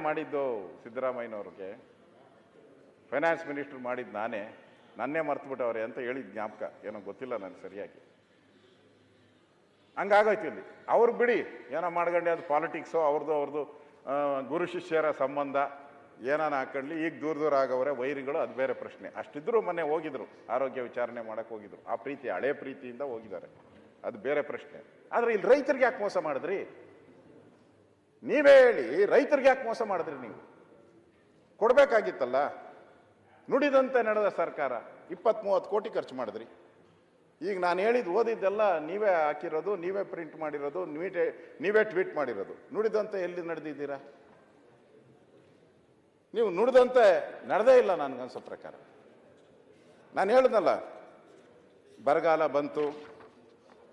ಮಾಡಿದ್ದು ಸಿದ್ದರಾಮಯ್ಯನವ್ರಿಗೆ, finance minister ಮಾಡಿದ್ದು ನಾನೇ, ನನ್ನೇ ಮರ್ತುಬಿಟ್ಟವ್ರೆ ಅಂತ ಹೇಳಿದ ಜ್ಞಾಪಕ ಏನೋ ಗೊತ್ತಿಲ್ಲ ನನಗೆ ಸರಿಯಾಗಿ. ಹಂಗಾಗೋಯ್ತು ಇಲ್ಲಿ. ಅವ್ರು ಬಿಡಿ ಏನೋ ಮಾಡ್ಕೊಂಡೆ, ಅದು ಪಾಲಿಟಿಕ್ಸು, ಅವ್ರದ್ದು ಗುರು ಶಿಷ್ಯರ ಸಂಬಂಧ ಏನಾನ ಹಾಕೊಳ್ಳಿ. ಈಗ ದೂರ ಆಗವ್ರೆ ವೈರಿಗಳು, ಅದು ಬೇರೆ ಪ್ರಶ್ನೆ. ಅಷ್ಟಿದ್ರು ಮೊನ್ನೆ ಹೋಗಿದ್ರು, ಆರೋಗ್ಯ ವಿಚಾರಣೆ ಮಾಡಕ್ಕೆ ಹೋಗಿದ್ರು. ಆ ಪ್ರೀತಿ ಹಳೆ ಪ್ರೀತಿಯಿಂದ ಹೋಗಿದ್ದಾರೆ, ಅದು ಬೇರೆ ಪ್ರಶ್ನೆ. ಆದರೆ ಇಲ್ಲಿ ರೈತರಿಗೆ ಯಾಕೆ ಮೋಸ ಮಾಡಿದ್ರಿ? ನೀವೇ ಹೇಳಿ, ರೈತರಿಗೆ ಯಾಕೆ ಮೋಸ ಮಾಡಿದ್ರಿ? ನೀವು ಕೊಡಬೇಕಾಗಿತ್ತಲ್ಲ. ನುಡಿದಂತೆ ನಡೆದ ಸರ್ಕಾರ 20-30 ಕೋಟಿ ಖರ್ಚು ಮಾಡಿದ್ರಿ. ಈಗ ನಾನು ಹೇಳಿದ್ದು ಓದಿದ್ದೆಲ್ಲ ನೀವೇ ಹಾಕಿರೋದು, ನೀವೇ ಪ್ರಿಂಟ್ ಮಾಡಿರೋದು, ನೀವೇ ಟ್ವೀಟ್ ಮಾಡಿರೋದು. ನುಡಿದಂತೆ ಎಲ್ಲಿ ನಡೆದಿದ್ದೀರಾ? ನೀವು ನುಡಿದಂತೆ ನಡೆದೇ ಇಲ್ಲ ನನಗನ್ಸೋ ಪ್ರಕಾರ. ನಾನು ಹೇಳಿದ್ನಲ್ಲ, ಬರಗಾಲ ಬಂತು,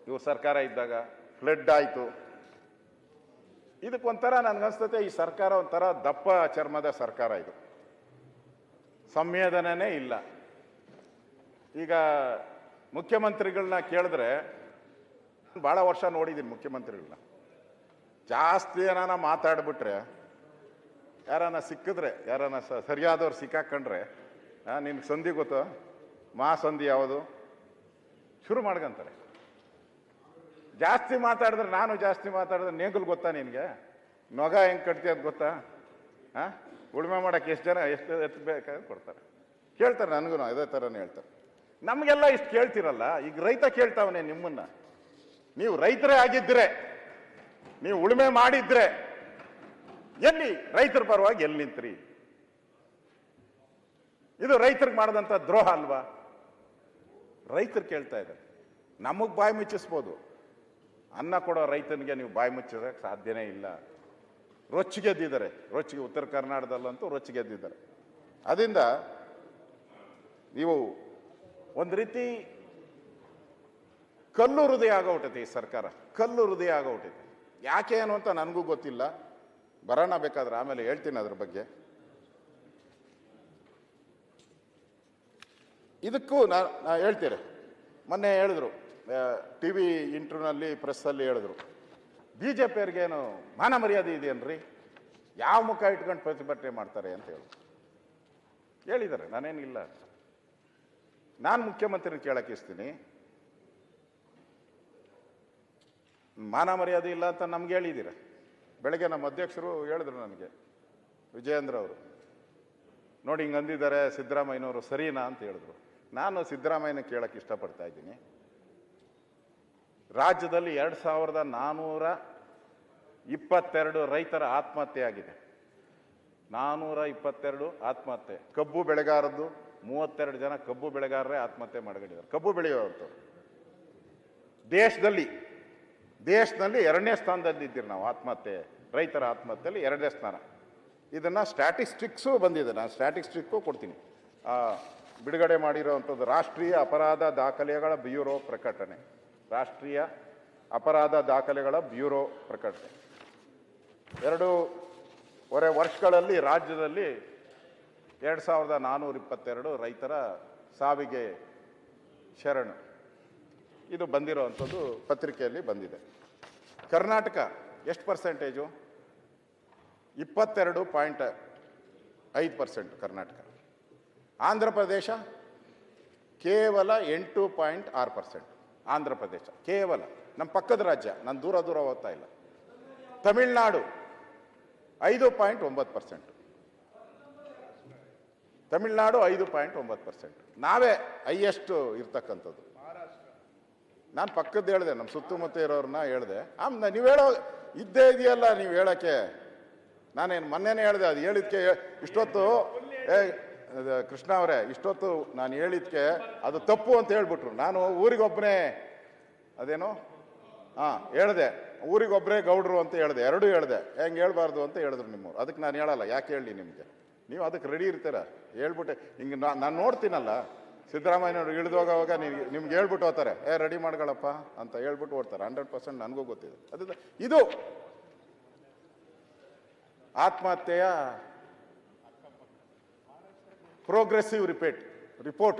ಇವ್ರ ಸರ್ಕಾರ ಇದ್ದಾಗ ಫ್ಲಡ್ ಆಯಿತು. ಇದಕ್ಕೊಂಥರ ನನಗನ್ಸ್ತತೆ ಈ ಸರ್ಕಾರ ಒಂಥರ ದಪ್ಪ ಚರ್ಮದ ಸರ್ಕಾರ. ಇದು ಸಂವೇದನೆ ಇಲ್ಲ. ಈಗ ಮುಖ್ಯಮಂತ್ರಿಗಳನ್ನ ಕೇಳಿದ್ರೆ, ಭಾಳ ವರ್ಷ ನೋಡಿದ್ದೀನಿ ಮುಖ್ಯಮಂತ್ರಿಗಳನ್ನ, ಜಾಸ್ತಿ ಏನಾನ ಮಾತಾಡ್ಬಿಟ್ರೆ, ಯಾರನ್ನ ಸಿಕ್ಕಿದ್ರೆ, ಯಾರನ್ನ ಸರಿಯಾದವ್ರು ಸಿಕ್ಕಾಕೊಂಡ್ರೆ, ನಿನ್ಗೆ ಸಂಧಿ ಗೊತ್ತು, ಸಂಧಿ ಯಾವುದು ಶುರು ಮಾಡ್ಕೊಂತಾರೆ. ಜಾಸ್ತಿ ಮಾತಾಡಿದ್ರೆ, ನಾನು ಜಾಸ್ತಿ ಮಾತಾಡಿದ್ರೆ ನೇಗುಲ್ ಗೊತ್ತಾ ನಿನಗೆ? ನೊಗ ಹೆಂಗೆ ಕಟ್ತಿ ಅದು ಗೊತ್ತಾ? ಉಳುಮೆ ಮಾಡೋಕ್ಕೆ ಎಷ್ಟು ಜನ ಎಷ್ಟು ಬೇಕಾದ್ರೆ ಕೊಡ್ತಾರೆ. ಕೇಳ್ತಾರೆ, ನನಗೂ ಇದೇ ಥರನೇ ಹೇಳ್ತಾರೆ. ನಮಗೆಲ್ಲ ಇಷ್ಟು ಕೇಳ್ತಿರಲ್ಲ. ಈಗ ರೈತ ಕೇಳ್ತಾವನೆ ನಿಮ್ಮನ್ನ. ನೀವು ರೈತರೇ ಆಗಿದ್ರೆ, ನೀವು ಉಳುಮೆ ಮಾಡಿದ್ರೆ, ಎಲ್ಲಿ ರೈತರ ಪರವಾಗಿ ಎಲ್ಲಿ ನಿಂತ್ರಿ? ಇದು ರೈತರಿಗೆ ಮಾಡಿದಂಥ ದ್ರೋಹ ಅಲ್ವಾ? ರೈತರು ಕೇಳ್ತಾ ಇದ್ದಾರೆ. ನಮಗೆ ಬಾಯಿ ಮುಚ್ಚಿಸ್ಬೋದು, ಅನ್ನ ಕೊಡೋ ರೈತನಿಗೆ ನೀವು ಬಾಯಿ ಮುಚ್ಚೋದಕ್ಕೆ ಸಾಧ್ಯನೇ ಇಲ್ಲ. ರೊಚ್ಚಿಗೆದ್ದಿದ್ದಾರೆ, ರೊಚ್ಚಿಗೆ. ಉತ್ತರ ಕರ್ನಾಟಕದಲ್ಲಂತೂ ರೊಚ್ಚಿಗೆದ್ದಿದ್ದಾರೆ. ಅದರಿಂದ ನೀವು ಒಂದು ರೀತಿ ಕಲ್ಲು ಹೃದಯ ಆಗೋಗ್ಬಿಟ್ಟೈತೆ ಈ ಸರ್ಕಾರ, ಕಲ್ಲು ಹೃದಯ ಆಗೋಗ್ಬಿಟ್ಟೈತೆ. ಯಾಕೆ ಏನು ಅಂತ ನನಗೂ ಗೊತ್ತಿಲ್ಲ. ಬರೋಣ, ಬೇಕಾದ್ರೆ ಆಮೇಲೆ ಹೇಳ್ತೀನಿ ಅದ್ರ ಬಗ್ಗೆ. ಇದಕ್ಕೂ ನಾ ಹೇಳ್ತೀರಿ. ಮೊನ್ನೆ ಹೇಳಿದ್ರು, ಟಿ ವಿ ಇಂಟರ್ವ್ಯೂನಲ್ಲಿ, ಪ್ರೆಸ್ಸಲ್ಲಿ ಹೇಳಿದ್ರು, ಬಿ ಜೆ ಪಿಯವ್ರಿಗೇನು ಮಾನ ಮರ್ಯಾದೆ ಇದೆಯೇನ್ರಿ? ಯಾವ ಮುಖ ಇಟ್ಕೊಂಡು ಪ್ರತಿಭಟನೆ ಮಾಡ್ತಾರೆ ಅಂತ ಹೇಳಿದ್ದಾರೆ. ನಾನೇನಿಲ್ಲ, ನಾನು ಮುಖ್ಯಮಂತ್ರಿನ ಕೇಳಕ್ಕೆ ಇಸ್ತೀನಿ. ಮಾನ ಮರ್ಯಾದೆ ಇಲ್ಲ ಅಂತ ನಮ್ಗೆ ಹೇಳಿದ್ದೀರ. ಬೆಳಗ್ಗೆ ನಮ್ಮ ಅಧ್ಯಕ್ಷರು ಹೇಳಿದ್ರು ನನಗೆ, ವಿಜಯೇಂದ್ರ ಅವರು, ನೋಡಿ ಹಿಂಗೆ ಅಂದಿದ್ದಾರೆ ಸಿದ್ದರಾಮಯ್ಯನವರು, ಸರಿನಾ ಅಂತ ಹೇಳಿದ್ರು. ನಾನು ಸಿದ್ದರಾಮಯ್ಯನ ಕೇಳಕ್ಕೆ ಇಷ್ಟಪಡ್ತಾ ಇದ್ದೀನಿ. ರಾಜ್ಯದಲ್ಲಿ 2422 ರೈತರ ಆತ್ಮಹತ್ಯೆ ಆಗಿದೆ. 422 ಆತ್ಮಹತ್ಯೆ. ಕಬ್ಬು ಬೆಳೆಗಾರದ್ದು 32 ಜನ ಕಬ್ಬು ಬೆಳೆಗಾರರೇ ಆತ್ಮಹತ್ಯೆ ಮಾಡ್ಕೊಂಡಿದ್ದಾರೆ. ಕಬ್ಬು ಬೆಳೆಯೋರು ದೇಶದಲ್ಲಿ 2ನೇ ಸ್ಥಾನದಲ್ಲಿದ್ದೀರಿ ನಾವು. ಆತ್ಮಹತ್ಯೆ, ರೈತರ ಆತ್ಮಹತ್ಯೆಯಲ್ಲಿ 2ನೇ ಸ್ಥಾನ. ಇದನ್ನು ಸ್ಟ್ಯಾಟಿಸ್ಟಿಕ್ಸು ಬಂದಿದೆ, ನಾನು ಸ್ಟ್ಯಾಟಿಸ್ಟಿಕ್ಕು ಕೊಡ್ತೀನಿ. ಬಿಡುಗಡೆ ಮಾಡಿರೋವಂಥದ್ದು ರಾಷ್ಟ್ರೀಯ ಅಪರಾಧ ದಾಖಲೆಗಳ ಬ್ಯೂರೋ ಪ್ರಕಟಣೆ. ರಾಷ್ಟ್ರೀಯ ಅಪರಾಧ ದಾಖಲೆಗಳ ಬ್ಯೂರೋ ಪ್ರಕಟಣೆ. 2.5 ವರ್ಷಗಳಲ್ಲಿ ರಾಜ್ಯದಲ್ಲಿ 2422 ರೈತರ ಸಾವಿಗೆ ಶರಣು. ಇದು ಬಂದಿರೋವಂಥದ್ದು ಪತ್ರಿಕೆಯಲ್ಲಿ ಬಂದಿದೆ. ಕರ್ನಾಟಕ ಎಷ್ಟು ಪರ್ಸೆಂಟೇಜು? 22.5% ಕರ್ನಾಟಕ. ಆಂಧ್ರ ಪ್ರದೇಶ ಕೇವಲ 8.6%. ಆಂಧ್ರ ಪ್ರದೇಶ ಕೇವಲ ನಮ್ಮ ಪಕ್ಕದ ರಾಜ್ಯ, ನಾನು ದೂರ ಓದ್ತಾ ಇಲ್ಲ. ತಮಿಳುನಾಡು 5.9%. ತಮಿಳುನಾಡು 5.9%. ನಾವೇ ಹೈಯೆಸ್ಟ್ ಇರ್ತಕ್ಕಂಥದ್ದು. ನಾನು ಪಕ್ಕದ್ದು ಹೇಳಿದೆ, ನಮ್ಮ ಸುತ್ತಮುತ್ತ ಇರೋರನ್ನ ಹೇಳಿದೆ. ನೀವು ಹೇಳೋ ಇದ್ದೇ ಇದೆಯಲ್ಲ, ನೀವು ಹೇಳೋಕ್ಕೆ. ನಾನೇನು ಮೊನ್ನೆನೇ ಹೇಳಿದೆ, ಅದು ಹೇಳಿದ್ಕೆ ಇಷ್ಟೊತ್ತು ಕೃಷ್ಣ ಅವರೇ, ಇಷ್ಟೊತ್ತು ನಾನು ಹೇಳಿದ್ಕೆ ಅದು ತಪ್ಪು ಅಂತ ಹೇಳ್ಬಿಟ್ರು. ನಾನು ಊರಿಗೊಬ್ಬನೇ ಅದೇನು ಹೇಳಿದೆ, ಊರಿಗೊಬ್ಬರೇ ಗೌಡ್ರು ಅಂತ ಹೇಳಿದೆ. 2 ಹೇಳಿದೆ. ಹೆಂಗೆ ಹೇಳ್ಬಾರ್ದು ಅಂತ ಹೇಳಿದ್ರು ನಿಮ್ಮವ್ರು. ಅದಕ್ಕೆ ನಾನು ಹೇಳಲ್ಲ. ಯಾಕೆ ಹೇಳಿ ನಿಮಗೆ? ನೀವು ಅದಕ್ಕೆ ರೆಡಿ ಇರ್ತೀರ. ಹೇಳ್ಬಿಟ್ಟೆ ಹಿಂಗೆ ನಾನು ನೋಡ್ತೀನಲ್ಲ, ಸಿದ್ದರಾಮಯ್ಯನವ್ರು ಇಳಿದೋಗೋವಾಗ ನಿಮ್ಗೆ ಹೇಳ್ಬಿಟ್ಟು ಹೋಗ್ತಾರೆ, ರೆಡಿ ಮಾಡ್ಗಳಪ್ಪ ಅಂತ ಹೇಳ್ಬಿಟ್ಟು ಓಡ್ತಾರೆ. 100% ನನಗೂ ಗೊತ್ತಿದೆ. ಅದು ಇದು ಆತ್ಮಹತ್ಯೆಯ ಪ್ರೋಗ್ರೆಸಿವ್ ರಿಪೋರ್ಟ್.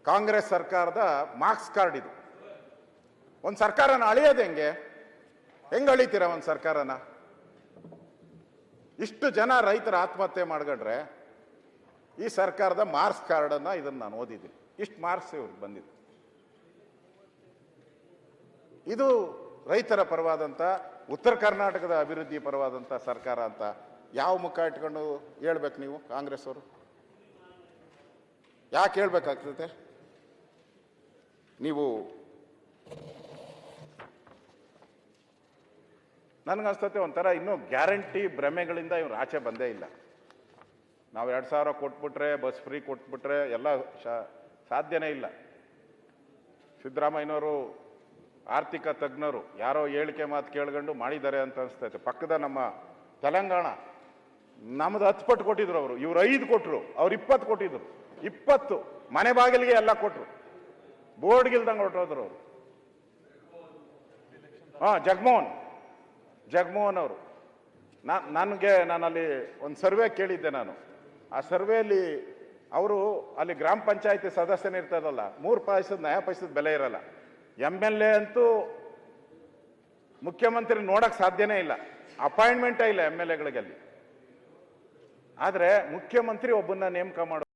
ಕಾಂಗ್ರೆಸ್ ಸರ್ಕಾರದ ಮಾರ್ಕ್ಸ್ ಕಾರ್ಡ್ ಇದು. ಒಂದು ಸರ್ಕಾರನ ಅಳಿಯೋದು ಹೆಂಗೆ ಅಳಿತೀರ? ಒಂದು ಸರ್ಕಾರನ ಇಷ್ಟು ಜನ ರೈತರ ಆತ್ಮಹತ್ಯೆ ಮಾಡ್ಕೊಂಡ್ರೆ ಈ ಸರ್ಕಾರದ ಮಾರ್ಕ್ಸ್ ಕಾರ್ಡನ್ನು ಇದನ್ನು ನಾನು ಓದಿದ್ದೀನಿ. ಇಷ್ಟು ಮಾರ್ಕ್ಸ್ ಇವ್ರಿಗೆ ಬಂದಿದೆ. ಇದು ರೈತರ ಪರವಾದಂಥ, ಉತ್ತರ ಕರ್ನಾಟಕದ ಅಭಿವೃದ್ಧಿ ಪರವಾದಂಥ ಸರ್ಕಾರ ಅಂತ ಯಾವ ಮುಖ ಇಟ್ಕೊಂಡು ಹೇಳ್ಬೇಕು ನೀವು ಕಾಂಗ್ರೆಸ್ ಅವರು? ಯಾಕೆ ಹೇಳ್ಬೇಕಾಗ್ತದೆ? ನೀವು ನನಗನ್ಸ್ತತೆ ಒಂಥರ ಇನ್ನೂ ಗ್ಯಾರಂಟಿ ಭ್ರಮೆಗಳಿಂದ ಇವ್ರು ಆಚೆ ಬಂದೇ ಇಲ್ಲ. ನಾವು 2000 ಕೊಟ್ಬಿಟ್ರೆ, ಬಸ್ ಫ್ರೀ ಕೊಟ್ಬಿಟ್ರೆ ಎಲ್ಲ ಸಾಧ್ಯನೇ ಇಲ್ಲ. ಸಿದ್ದರಾಮಯ್ಯನವರು ಆರ್ಥಿಕ ತಜ್ಞರು ಯಾರೋ ಹೇಳಿಕೆ ಮಾತು ಕೇಳ್ಕೊಂಡು ಮಾಡಿದ್ದಾರೆ ಅಂತ ಅನಿಸ್ತೈತೆ. ಪಕ್ಕದ ನಮ್ಮ ತೆಲಂಗಾಣ ನಮ್ದು 10 ಪಟ್ಟು ಕೊಟ್ಟಿದ್ರು ಅವರು, ಇವ್ರು 5 ಕೊಟ್ಟರು, ಅವ್ರು 20 ಕೊಟ್ಟಿದ್ರು. 20 ಮನೆ ಬಾಗಿಲಿಗೆ ಎಲ್ಲ ಕೊಟ್ಟರು, ಬೋರ್ಡ್ಗಿಲ್ದಂಗೆ ಹೊರಟೋದ್ರು ಅವರು. ಜಗಮೋಹನ್ ಅವರು. ನಾನಲ್ಲಿ ಒಂದು ಸರ್ವೆ ಕೇಳಿದ್ದೆ ನಾನು. ಆ ಸರ್ವೆಯಲ್ಲಿ ಅವರು ಅಲ್ಲಿ ಗ್ರಾಮ ಪಂಚಾಯತಿ ಸದಸ್ಯನಿರ್ತದಲ್ಲ, 3 ಪೈಸದ ನಯ ಪೈಸದ ಬೆಲೆ ಇರಲ್ಲ. MLA ಅಂತೂ ಮುಖ್ಯಮಂತ್ರಿ ನೋಡಕ್ ಸಾಧ್ಯನೇ ಇಲ್ಲ, ಅಪಾಯಿಂಟ್ಮೆಂಟೇ ಇಲ್ಲ MLA ಗಳಿಗೆ ಅಲ್ಲಿ. ಆದರೆ ಮುಖ್ಯಮಂತ್ರಿ ಒಬ್ಬನ್ನ ನೇಮಕ ಮಾಡೋ